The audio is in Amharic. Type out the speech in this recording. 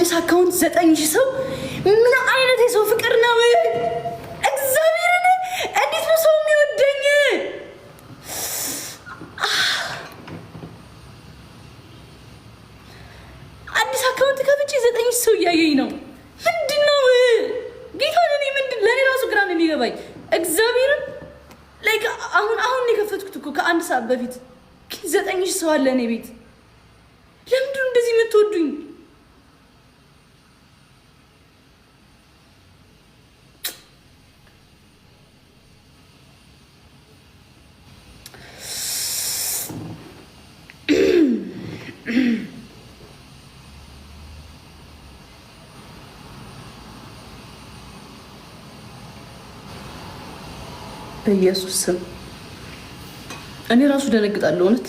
አዲስ አካውንት 9000 ሰው ምን አይነት የሰው ፍቅር ነው? እግዚአብሔርን እንዴት ነው ሰው የሚወደኝ? አዲስ አካውንት ከፍቼ 9000 ሰው እያየኝ ነው። ምንድነው ጌታ ለኔ ምንድን ለኔ ራሱ ግራ ነው የሚገባኝ። እግዚአብሔርን ላይክ አሁን የከፈትኩት እኮ ከአንድ ሰዓት በፊት 9000 ሰው አለ እኔ ቤት። ለምንድን ነው እንደዚህ የምትወዱኝ? በኢየሱስ ስም እኔ ራሱ ደነግጣለሁ እውነት